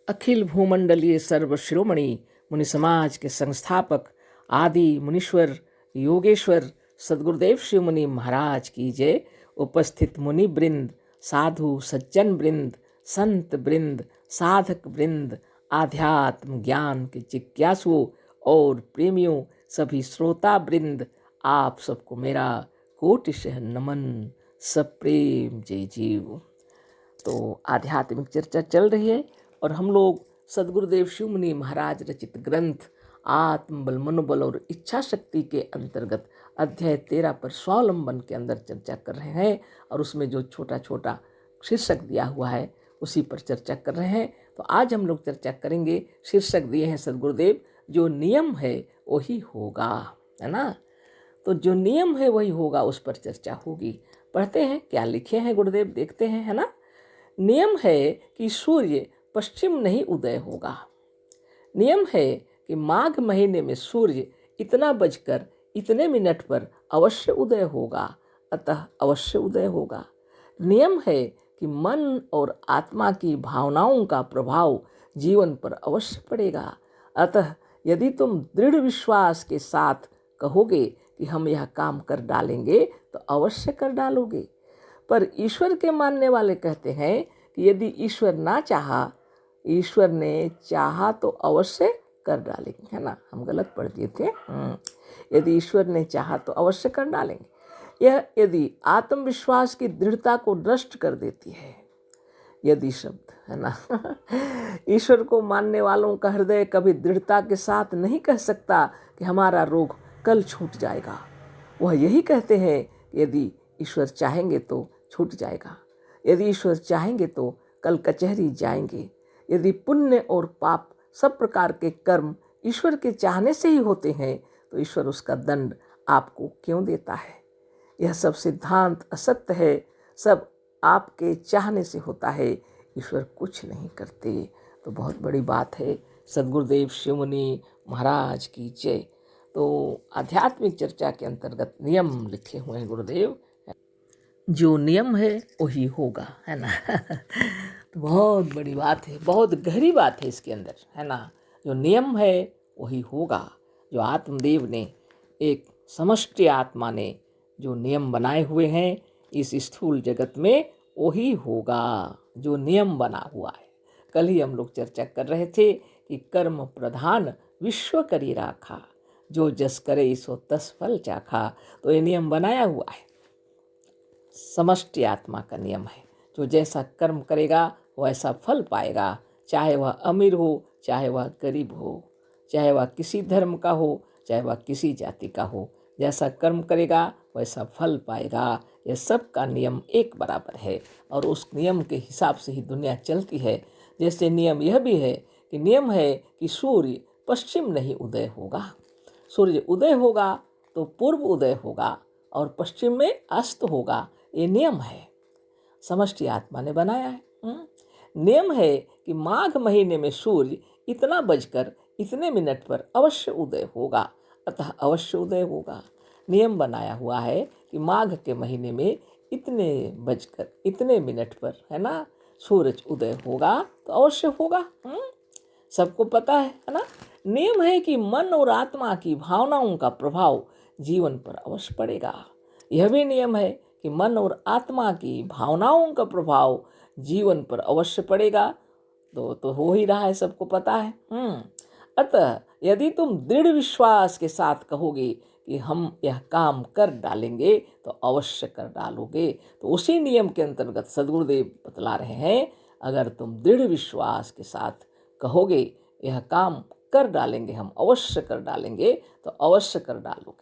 अखिल भूमंडलीय सर्व शिरोमणि मुनि समाज के संस्थापक आदि मुनीश्वर योगेश्वर सदगुरुदेव शिव मुनि महाराज की जय। उपस्थित मुनि वृंद, साधु सज्जन वृंद, संत वृंद, साधक वृंद, आध्यात्म ज्ञान के जिज्ञासुओं और प्रेमियों, सभी श्रोता वृंद, आप सबको मेरा कोटिशः नमन, सप्रेम जय जीव। तो आध्यात्मिक चर्चा चल रही है और हम लोग सदगुरुदेव शिव मुनि महाराज रचित ग्रंथ आत्मबल, मनोबल और इच्छा शक्ति के अंतर्गत अध्याय 13 पर स्वावलंबन के अंदर चर्चा कर रहे हैं और उसमें जो छोटा छोटा शीर्षक दिया हुआ है उसी पर चर्चा कर रहे हैं। तो आज हम लोग चर्चा करेंगे, शीर्षक दिए हैं सदगुरुदेव, जो नियम है वही होगा, है ना। तो जो नियम है वही होगा, उस पर चर्चा होगी। पढ़ते हैं क्या लिखे हैं गुरुदेव, देखते हैं, है ना। नियम है कि सूर्य पश्चिम नहीं उदय होगा। नियम है कि माघ महीने में सूर्य इतना बजकर इतने मिनट पर अवश्य उदय होगा, अतः अवश्य उदय होगा। नियम है कि मन और आत्मा की भावनाओं का प्रभाव जीवन पर अवश्य पड़ेगा, अतः यदि तुम दृढ़ विश्वास के साथ कहोगे कि हम यह काम कर डालेंगे तो अवश्य कर डालोगे। पर ईश्वर के मानने वाले कहते हैं कि यदि ईश्वर ना चाहा, ईश्वर ने चाहा तो अवश्य कर डालेंगे, है ना। हम गलत पढ़ दिए थे। यदि ईश्वर ने चाहा तो अवश्य कर डालेंगे। यह यदि आत्मविश्वास की दृढ़ता को नष्ट कर देती है। यदि शब्द, है ना। ईश्वर को मानने वालों का हृदय कभी दृढ़ता के साथ नहीं कह सकता कि हमारा रोग कल छूट जाएगा। वह यही कहते हैं, यदि ईश्वर चाहेंगे तो छूट जाएगा। यदि ईश्वर चाहेंगे तो कल कचहरी जाएंगे। यदि पुण्य और पाप सब प्रकार के कर्म ईश्वर के चाहने से ही होते हैं तो ईश्वर उसका दंड आपको क्यों देता है। यह सब सिद्धांत असत्य है, सब आपके चाहने से होता है, ईश्वर कुछ नहीं करते। तो बहुत बड़ी बात है। सदगुरुदेव शिव मुनि महाराज की जय। तो आध्यात्मिक चर्चा के अंतर्गत नियम लिखे हुए हैं गुरुदेव, जो नियम है वही होगा, है ना। तो बहुत बड़ी बात है, बहुत गहरी बात है इसके अंदर, है ना। जो नियम है वही होगा। जो आत्मदेव ने, एक समष्टि आत्मा ने जो नियम बनाए हुए हैं इस स्थूल जगत में, वही होगा जो नियम बना हुआ है। कल ही हम लोग चर्चा कर रहे थे कि कर्म प्रधान विश्व करी राखा, जो जस करे सो तस फल चाखा। तो ये नियम बनाया हुआ है, समष्टि आत्मा का नियम है। जो जैसा कर्म करेगा वैसा फल पाएगा, चाहे वह अमीर हो, चाहे वह गरीब हो, चाहे वह किसी धर्म का हो, चाहे वह किसी जाति का हो। जैसा कर्म करेगा वैसा फल पाएगा। यह सब का नियम एक बराबर है और उस नियम के हिसाब से ही दुनिया चलती है। जैसे नियम यह भी है कि नियम है कि सूर्य पश्चिम नहीं उदय होगा। सूर्य उदय होगा तो पूर्व उदय होगा और पश्चिम में अस्त होगा। ये नियम है, समष्टि आत्मा ने बनाया है। नियम है कि माघ महीने में सूर्य इतना बजकर इतने मिनट पर अवश्य उदय होगा, अतः अवश्य उदय होगा। नियम बनाया हुआ है कि माघ के महीने में इतने बजकर इतने मिनट पर, है ना, सूरज उदय होगा तो अवश्य होगा। सबको पता है ना। नियम है कि मन और आत्मा की भावनाओं का प्रभाव जीवन पर अवश्य पड़ेगा। यह भी नियम है कि मन और आत्मा की भावनाओं का प्रभाव जीवन पर अवश्य पड़ेगा। तो हो ही रहा है, सबको पता है। अतः यदि तुम दृढ़ विश्वास के साथ कहोगे कि हम यह काम कर डालेंगे तो अवश्य कर डालोगे। तो उसी नियम के अंतर्गत सदगुरुदेव बतला रहे हैं, अगर तुम दृढ़ विश्वास के साथ कहोगे यह काम कर डालेंगे, हम अवश्य कर डालेंगे, तो अवश्य कर डालोगे।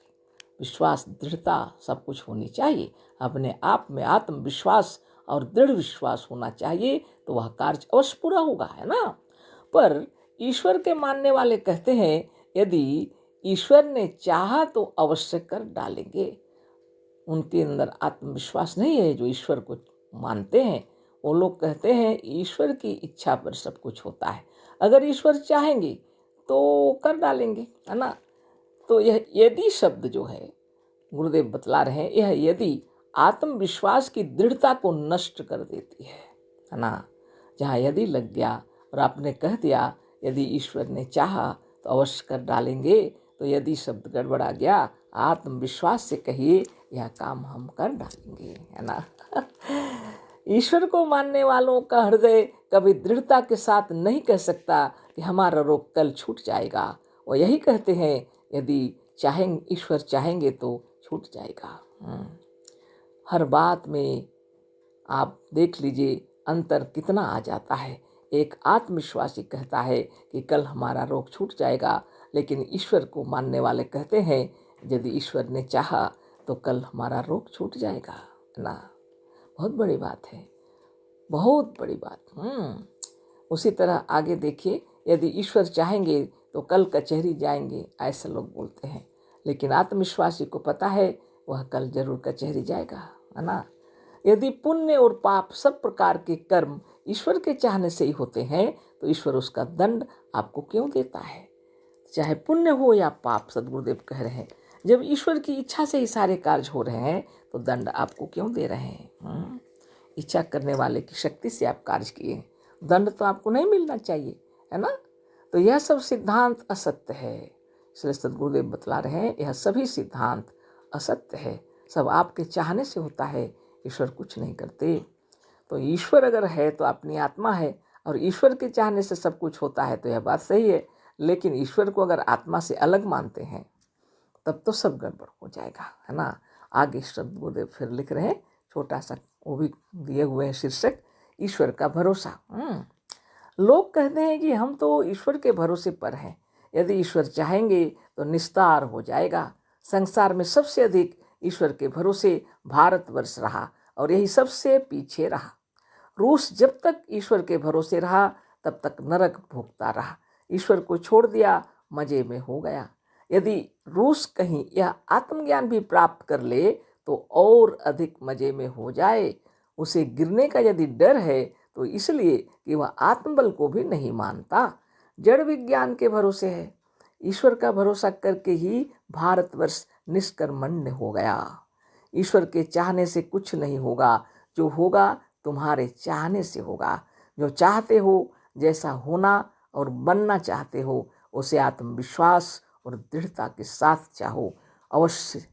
विश्वास, दृढ़ता सब कुछ होनी चाहिए। अपने आप में आत्मविश्वास और दृढ़ विश्वास होना चाहिए तो वह कार्य अवश्य पूरा होगा, है ना। पर ईश्वर के मानने वाले कहते हैं, यदि ईश्वर ने चाहा तो अवश्य कर डालेंगे। उनके अंदर आत्मविश्वास नहीं है। जो ईश्वर को मानते हैं वो लोग कहते हैं ईश्वर की इच्छा पर सब कुछ होता है, अगर ईश्वर चाहेंगे तो कर डालेंगे, है ना। तो यह यदि शब्द जो है गुरुदेव बतला रहे हैं, यह यदि आत्मविश्वास की दृढ़ता को नष्ट कर देती है ना। जहाँ यदि लग गया और आपने कह दिया यदि ईश्वर ने चाहा तो अवश्य कर डालेंगे। तो यदि शब्द गड़बड़ा गया, आत्मविश्वास से कहिए यह काम हम कर डालेंगे, है ना। ईश्वर को मानने वालों का हृदय कभी दृढ़ता के साथ नहीं कह सकता कि हमारा रोग कल छूट जाएगा। वो यही कहते हैं यदि चाहेंगे, ईश्वर चाहेंगे तो छूट जाएगा। हर बात में आप देख लीजिए अंतर कितना आ जाता है। एक आत्मविश्वासी कहता है कि कल हमारा रोग छूट जाएगा, लेकिन ईश्वर को मानने वाले कहते हैं यदि ईश्वर ने चाहा तो कल हमारा रोग छूट जाएगा, है ना। बहुत बड़ी बात है, बहुत बड़ी बात। उसी तरह आगे देखिए, यदि ईश्वर चाहेंगे तो कल कचहरी जाएंगे, ऐसे लोग बोलते हैं, लेकिन आत्मविश्वासी को पता है वह कल जरूर कचहरी जाएगा, है ना। यदि पुण्य और पाप सब प्रकार के कर्म ईश्वर के चाहने से ही होते हैं तो ईश्वर उसका दंड आपको क्यों देता है। चाहे पुण्य हो या पाप, सदगुरुदेव कह रहे हैं जब ईश्वर की इच्छा से ही सारे कार्य हो रहे हैं तो दंड आपको क्यों दे रहे हैं। इच्छा करने वाले की शक्ति से आप कार्य किए, दंड तो आपको नहीं मिलना चाहिए, है ना। तो यह सब सिद्धांत असत्य है, इसलिए सदगुरुदेव बतला रहे हैं यह सभी सिद्धांत असत्य है। सब आपके चाहने से होता है, ईश्वर कुछ नहीं करते। तो ईश्वर अगर है तो अपनी आत्मा है, और ईश्वर के चाहने से सब कुछ होता है तो यह बात सही है। लेकिन ईश्वर को अगर आत्मा से अलग मानते हैं तब तो सब गड़बड़ हो जाएगा, है ना। आगे सदगुरुदेव फिर लिख रहे हैं छोटा सा, वो भी दिए हुए हैं शीर्षक, ईश्वर का भरोसा। लोग कहते हैं कि हम तो ईश्वर के भरोसे पर हैं, यदि ईश्वर चाहेंगे तो निस्तार हो जाएगा। संसार में सबसे अधिक ईश्वर के भरोसे भारतवर्ष रहा और यही सबसे पीछे रहा। रूस जब तक ईश्वर के भरोसे रहा तब तक नरक भोगता रहा, ईश्वर को छोड़ दिया मजे में हो गया। यदि रूस कहीं यह आत्मज्ञान भी प्राप्त कर ले तो और अधिक मजे में हो जाए। उसे गिरने का यदि डर है तो इसलिए कि वह आत्मबल को भी नहीं मानता, जड़ विज्ञान के भरोसे है। ईश्वर का भरोसा करके ही भारतवर्ष निष्कर्मण्य हो गया। ईश्वर के चाहने से कुछ नहीं होगा, जो होगा तुम्हारे चाहने से होगा। जो चाहते हो, जैसा होना और बनना चाहते हो, उसे आत्मविश्वास और दृढ़ता के साथ चाहो, अवश्य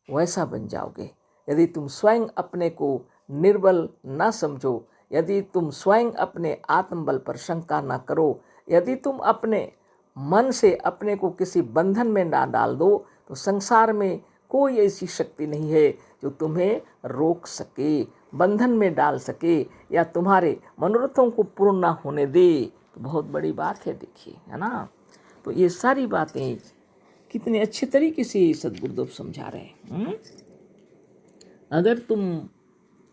वैसा बन जाओगे। यदि तुम स्वयं अपने को निर्बल न समझो, यदि तुम स्वयं अपने आत्मबल पर शंका न करो, यदि तुम अपने मन से अपने को किसी बंधन में ना डाल दो, तो संसार में कोई ऐसी शक्ति नहीं है जो तुम्हें रोक सके, बंधन में डाल सके या तुम्हारे मनोरथों को पूर्ण ना होने दे। तो बहुत बड़ी बात है, देखिए, है ना। तो ये सारी बातें कितने अच्छे तरीके से सदगुरुदेव समझा रहे हैं। अगर तुम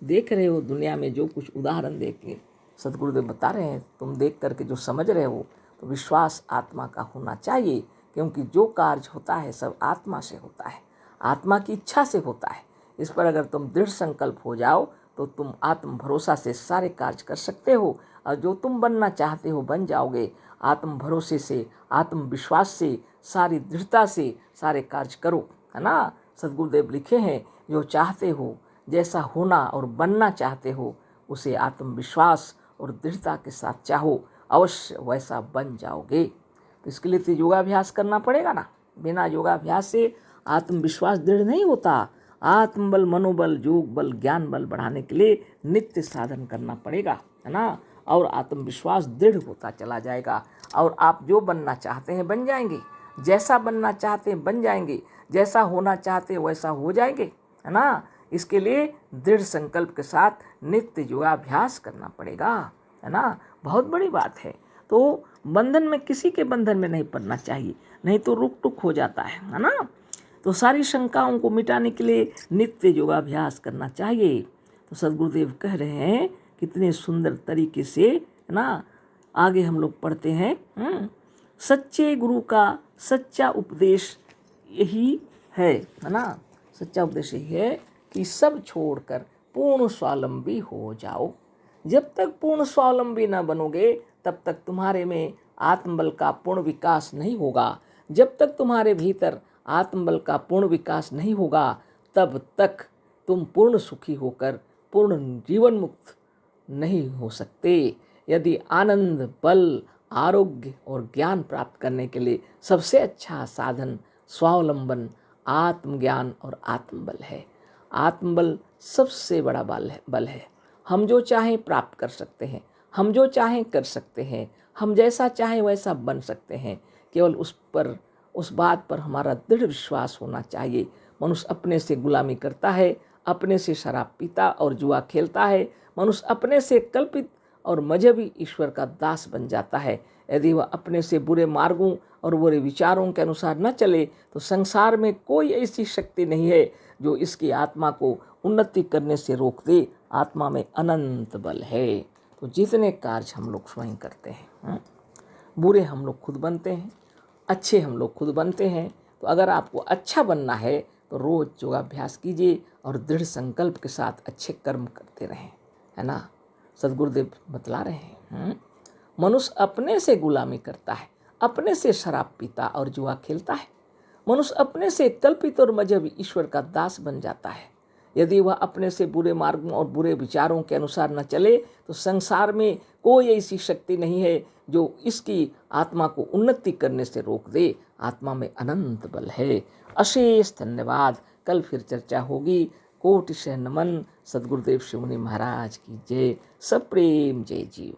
देख रहे हो दुनिया में जो कुछ उदाहरण देख के सदगुरुदेव बता रहे हैं, तुम देख करके जो समझ रहे हो, तो विश्वास आत्मा का होना चाहिए, क्योंकि जो कार्य होता है सब आत्मा से होता है, आत्मा की इच्छा से होता है। इस पर अगर तुम दृढ़ संकल्प हो जाओ तो तुम आत्म भरोसा से सारे कार्य कर सकते हो, और जो तुम बनना चाहते हो बन जाओगे। आत्म भरोसे से, आत्मविश्वास से, सारी दृढ़ता से सारे कार्य करो, है ना। सदगुरुदेव लिखे हैं जो चाहते हो, जैसा होना और बनना चाहते हो, उसे आत्मविश्वास और दृढ़ता के साथ चाहो, अवश्य वैसा बन जाओगे। तो इसके लिए तो योगाभ्यास करना पड़ेगा ना। बिना योगाभ्यास से आत्मविश्वास दृढ़ नहीं होता। आत्मबल, मनोबल, योग बल, ज्ञान बल बढ़ाने के लिए नित्य साधन करना पड़ेगा, है ना। और आत्मविश्वास दृढ़ होता चला जाएगा, और आप जो बनना चाहते हैं बन जाएंगे, जैसा बनना चाहते हैं बन जाएंगे, जैसा होना चाहते हैं वैसा हो जाएंगे, है ना। इसके लिए दृढ़ संकल्प के साथ नित्य योगाभ्यास करना पड़ेगा, है ना। बहुत बड़ी बात है। तो बंधन में, किसी के बंधन में नहीं पड़ना चाहिए, नहीं तो रुक टुक हो जाता है ना। तो सारी शंकाओं को मिटाने के लिए नित्य योगाभ्यास करना चाहिए। तो सदगुरुदेव कह रहे हैं कितने सुंदर तरीके से, है ना। आगे हम लोग पढ़ते हैं, सच्चे गुरु का सच्चा उपदेश यही है ना। सच्चा उपदेश यही है कि सब छोड़कर पूर्ण स्वावलंबी हो जाओ। जब तक पूर्ण स्वावलंबी न बनोगे तब तक तुम्हारे में आत्मबल का पूर्ण विकास नहीं होगा। जब तक तुम्हारे भीतर आत्मबल का पूर्ण विकास नहीं होगा तब तक तुम पूर्ण सुखी होकर पूर्ण जीवन मुक्त नहीं हो सकते। यदि आनंद, बल, आरोग्य और ज्ञान प्राप्त करने के लिए सबसे अच्छा साधन स्वावलंबन, आत्मज्ञान और आत्मबल है। आत्मबल सबसे बड़ा बल है। हम जो चाहें प्राप्त कर सकते हैं, हम जो चाहें कर सकते हैं, हम जैसा चाहें वैसा बन सकते हैं। केवल उस बात पर हमारा दृढ़ विश्वास होना चाहिए। मनुष्य अपने से गुलामी करता है, अपने से शराब पीता और जुआ खेलता है। मनुष्य अपने से कल्पित और मजहबी ईश्वर का दास बन जाता है। यदि वह अपने से बुरे मार्गों और बुरे विचारों के अनुसार न चले तो संसार में कोई ऐसी शक्ति नहीं है जो इसकी आत्मा को उन्नति करने से रोक दे। आत्मा में अनंत बल है। तो जितने कार्य हम लोग स्वयं करते हैं, बुरे हम लोग खुद बनते हैं, अच्छे हम लोग खुद बनते हैं। तो अगर आपको अच्छा बनना है तो रोज योगाभ्यास कीजिए और दृढ़ संकल्प के साथ अच्छे कर्म करते रहें, है ना। सदगुरुदेव बतला रहे हैं, मनुष्य अपने से गुलामी करता है, अपने से शराब पीता और जुआ खेलता है। मनुष्य अपने से कल्पित और मजहबी ईश्वर का दास बन जाता है। यदि वह अपने से बुरे मार्गों और बुरे विचारों के अनुसार न चले तो संसार में कोई ऐसी शक्ति नहीं है जो इसकी आत्मा को उन्नति करने से रोक दे। आत्मा में अनंत बल है। अशेष धन्यवाद। कल फिर चर्चा होगी। कोटि शह नमन। सद्गुरुदेव शिव मुनि महाराज की जय। सब प्रेम जय जीव।